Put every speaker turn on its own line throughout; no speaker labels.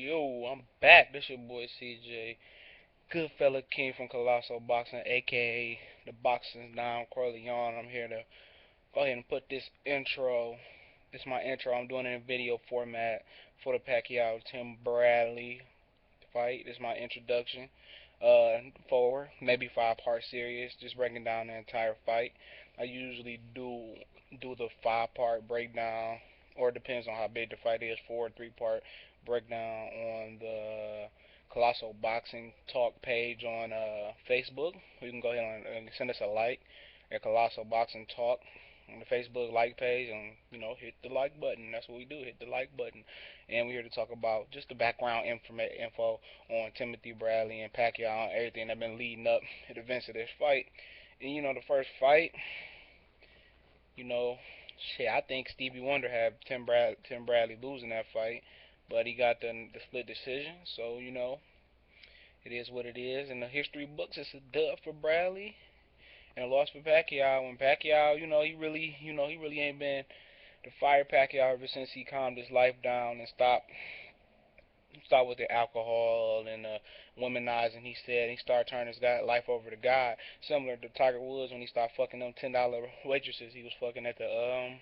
Yo, I'm back. This your boy CJ, good fella King from Colossal Boxing, aka the Boxing's Down Corleone. I'm here to go ahead and put this intro. This is my intro. I'm doing it in video format for the Pacaquiao Tim Bradley fight. This is my introduction. Forward, maybe 5-part series, just breaking down the entire fight. I usually do the 5-part breakdown, or it depends on how big the fight is. 4 or 3-part breakdown on the Colossal Boxing Talk page on Facebook. You can go ahead and send us a like at Colossal Boxing Talk on the Facebook like page, and hit the like button. That's what we do. Hit the like button, and we're here to talk about just the background info on Timothy Bradley and Pacaquiao and everything that's been leading up to the events of this fight. And the first fight, you know, shit, I think Stevie Wonder had Tim Bradley losing that fight, but he got the split decision. So it is what it is. In the history books, it's a dub for Bradley and a loss for Pacaquiao. And Pacaquiao, he really ain't been the fire Pacaquiao ever since he calmed his life down and stopped with the alcohol and womanizing. He started turning his life over to God, similar to Tiger Woods when he started fucking them $10 waitresses he was fucking at the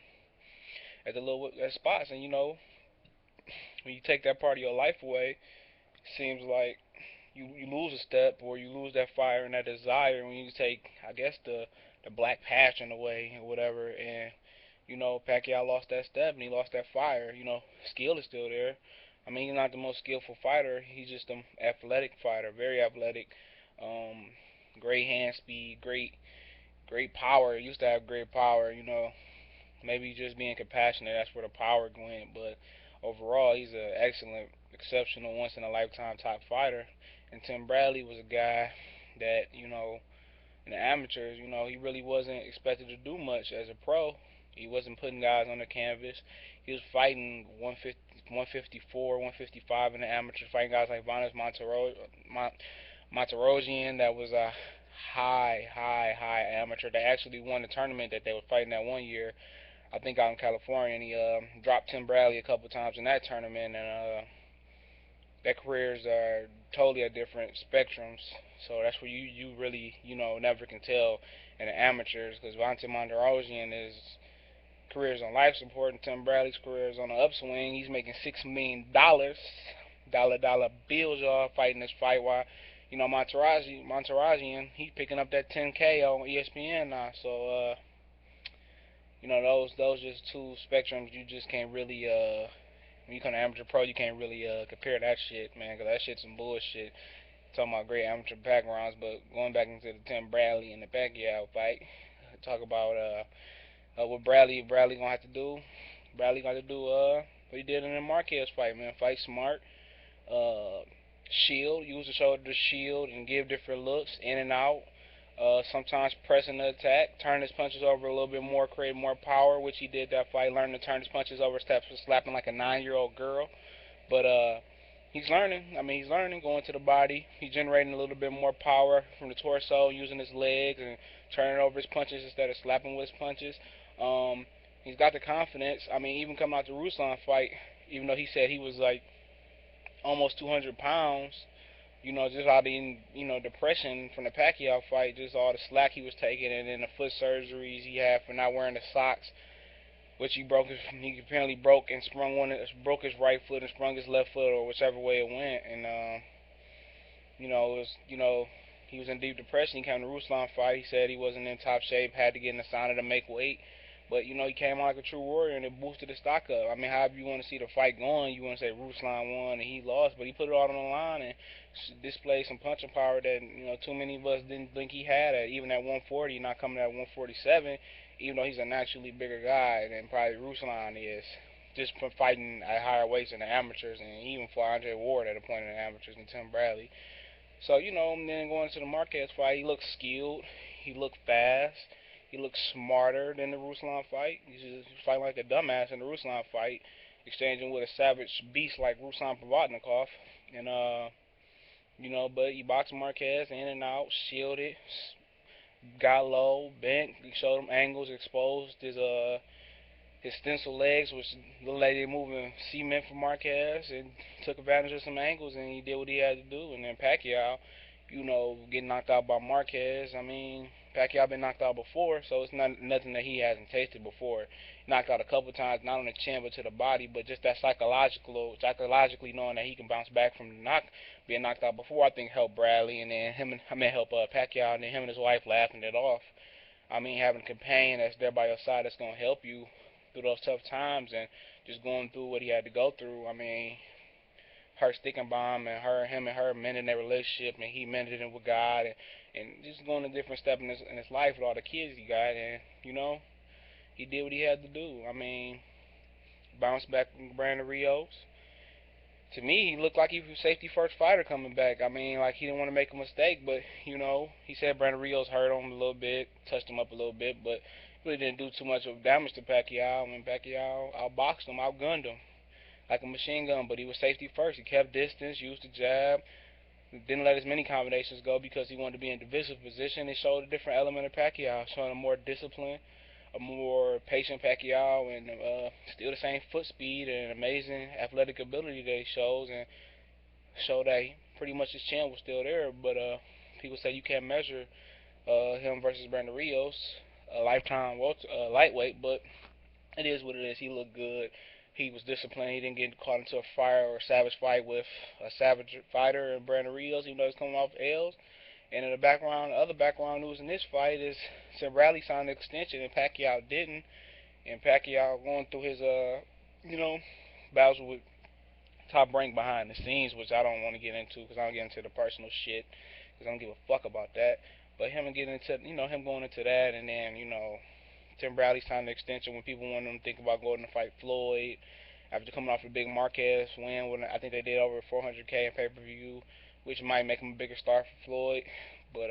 little spots. And when you take that part of your life away, it seems like you lose a step, or you lose that fire and that desire when you take, I guess, the black passion away or whatever. And Pacquiao lost that step and he lost that fire. Skill is still there. I mean, he's not the most skillful fighter. He's just an athletic fighter, very athletic. Um, Great hand speed, great power. He used to have great power. Maybe just being compassionate. That's where the power went. But overall, he's an excellent, exceptional, once in a lifetime top fighter. And Tim Bradley was a guy that in the amateurs, he really wasn't expected to do much as a pro. He wasn't putting guys on the canvas. He was fighting 154, 155 in the amateurs, fighting guys like Vanes Monterosian. That was a high amateur. They actually won the tournament that they were fighting that one year, I think out in California, and he dropped Tim Bradley a couple times in that tournament, and their careers are totally at different spectrums. So that's where you really never can tell in the amateurs, because Vanes Monterosian is career is on life support, and Tim Bradley's career is on the upswing. He's making $6 million, dollar bills, y'all, fighting this fight. While Monterosian, he's picking up that 10K on ESPN now. So those just two spectrums. You just can't really when you come to amateur pro, you can't really compare that shit, man, because that shit's some bullshit. Talking about great amateur backgrounds, but going back into the Tim Bradley and the Pacquiao fight, talk about what Bradley gonna have to do. Bradley gonna have to do what he did in the Marquez fight, man. Fight smart. Uh, Shield. Use the shoulder to shield and give different looks in and out. Sometimes pressing the attack, turn his punches over a little bit more, create more power, which he did that fight. Learning to turn his punches over, slapping like a 9-year-old girl. But he's learning. I mean, he's learning, going to the body. He's generating a little bit more power from the torso, using his legs and turning over his punches instead of slapping with his punches. Um, he's got the confidence. I mean, even coming out the Ruslan fight, even though he said he was like almost 200 pounds, just all the depression from the Pacquiao fight, just all the slack he was taking, and then the foot surgeries he had for not wearing the socks, which he apparently broke and broke his right foot and sprung his left foot, or whichever way it went. And it was he was in deep depression. He came to the Ruslan fight. He said he wasn't in top shape, had to get in the sauna to make weight. But he came out like a true warrior, and it boosted his stock up. I mean, however you want to see the fight going, you want to say Ruslan won and he lost, but he put it all on the line and displayed some punching power that too many of us didn't think he had. Even at 140, not coming at 147, even though he's a naturally bigger guy than probably Ruslan is, just from fighting at higher weights in the amateurs, and even for Andre Ward at a point in the amateurs, and Tim Bradley. So, and then going to the Marquez fight, he looked skilled, he looked fast, he looked smarter than the Ruslan fight. He's just fighting like a dumbass in the Ruslan fight, exchanging with a savage beast like Ruslan Provodnikov. And, but he boxed Marquez in and out, shielded, got low, bent, he showed him angles, exposed his his stencil legs, which the lady moving cement for Marquez, and took advantage of some angles, and he did what he had to do. And then Pacquiao, getting knocked out by Marquez. I mean, Pacquiao been knocked out before, so it's not nothing that he hasn't tasted before. Knocked out a couple times, not on the chin but to the body, but just that psychologically knowing that he can bounce back from being knocked out before, I think helped Bradley, and then help Pacquiao, and then him and his wife laughing it off. I mean, having a companion that's there by your side that's gonna help you through those tough times, and just going through what he had to go through. I mean, her sticking by him, and him and her mending their relationship, and he mended it with God, and just going a different step in his life with all the kids he got, and he did what he had to do. I mean, bounced back from Brandon Rios. To me, he looked like he was a safety first fighter coming back. I mean, like he didn't want to make a mistake, but he said Brandon Rios hurt him a little bit, touched him up a little bit, but really didn't do too much of damage to Pacquiao. I mean, Pacquiao outboxed him, outgunned him like a machine gun, but he was safety first. He kept distance, used the jab, didn't let as many combinations go because he wanted to be in divisive position. It showed a different element of Pacquiao, showing a more disciplined, a more patient Pacquiao, and still the same foot speed and amazing athletic ability that he shows, and showed that pretty much his chin was still there. But people say you can't measure him versus Brandon Rios, a lifetime lightweight, but it is what it is. He looked good. He was disciplined. He didn't get caught into a fire or a savage fight with a savage fighter and Brandon Rios, even though he's coming off L's. And in the background, other background news in this fight is Tim Bradley signed an extension and Pacquiao didn't. And Pacquiao going through his, battles with Top Rank behind the scenes, which I don't want to get into because I don't get into the personal shit because I don't give a fuck about that. But him getting into, him going into that, and then, Tim Bradley signed an extension when people wanted him to think about going to fight Floyd after coming off a big Marquez win. When I think they did over 400K in pay-per-view, which might make him a bigger star for Floyd. But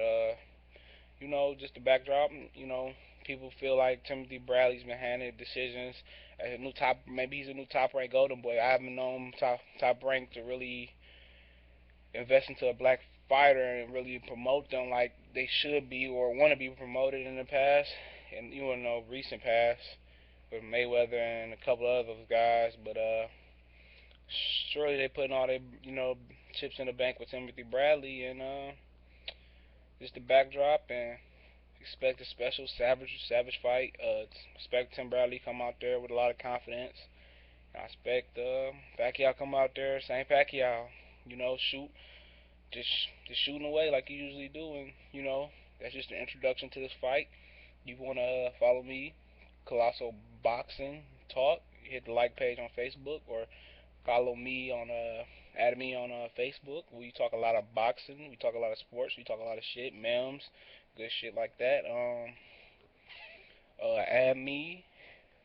just the backdrop, people feel like Timothy Bradley's been handed decisions as a new top. Maybe he's a new top ranked Golden Boy. I haven't known top ranked to really invest into a black fighter and really promote them like they should be or want to be promoted in the past, and recent past with Mayweather and a couple of other guys. But surely they putting all their chips in the bank with Timothy Bradley, and just the backdrop, and expect a special savage fight. Expect Tim Bradley come out there with a lot of confidence. I expect Pacquiao come out there, same Pacquiao, shoot, just shooting away like you usually do, and that's just an introduction to this fight. You wanna follow me, Colossal Boxing Talk? Hit the like page on Facebook, or follow me on add me on Facebook. We talk a lot of boxing, we talk a lot of sports, we talk a lot of shit, memes, good shit like that. Add me,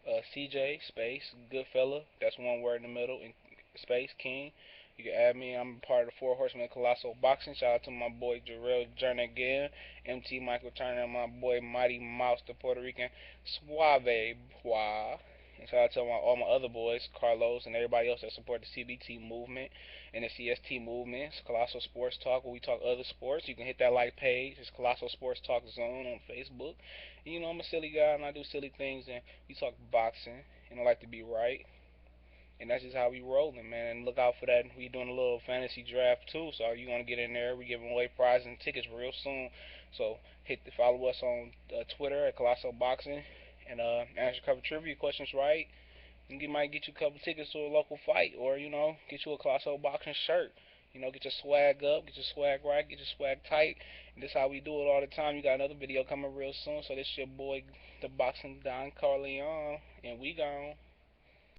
CJ space Goodfella. That's one word in the middle, and space King. You can add me. I'm part of the Four Horsemen of Colossal Boxing. Shout out to my boy Jarrell Jernigan, MT Michael Turner, and my boy Mighty Mouse, the Puerto Rican Suave Boy. And shout out to all my other boys, Carlos, and everybody else that support the CBT movement and the CST movement. It's Colossal Sports Talk, where we talk other sports. You can hit that like page. It's Colossal Sports Talk Zone on Facebook. And, I'm a silly guy, and I do silly things, and we talk boxing, and I like to be right. And that's just how we rolling, man. And look out for that. We doing a little fantasy draft too, so you want to get in there. We giving away prizes and tickets real soon. So follow us on Twitter at Colossal Boxing, and answer a couple trivia questions right. And you might get you a couple tickets to a local fight, or get you a Colossal Boxing shirt. Get your swag up, get your swag right, get your swag tight. And this is how we do it all the time. You got another video coming real soon. So this your boy, the Boxing Don Carleon, and we gone.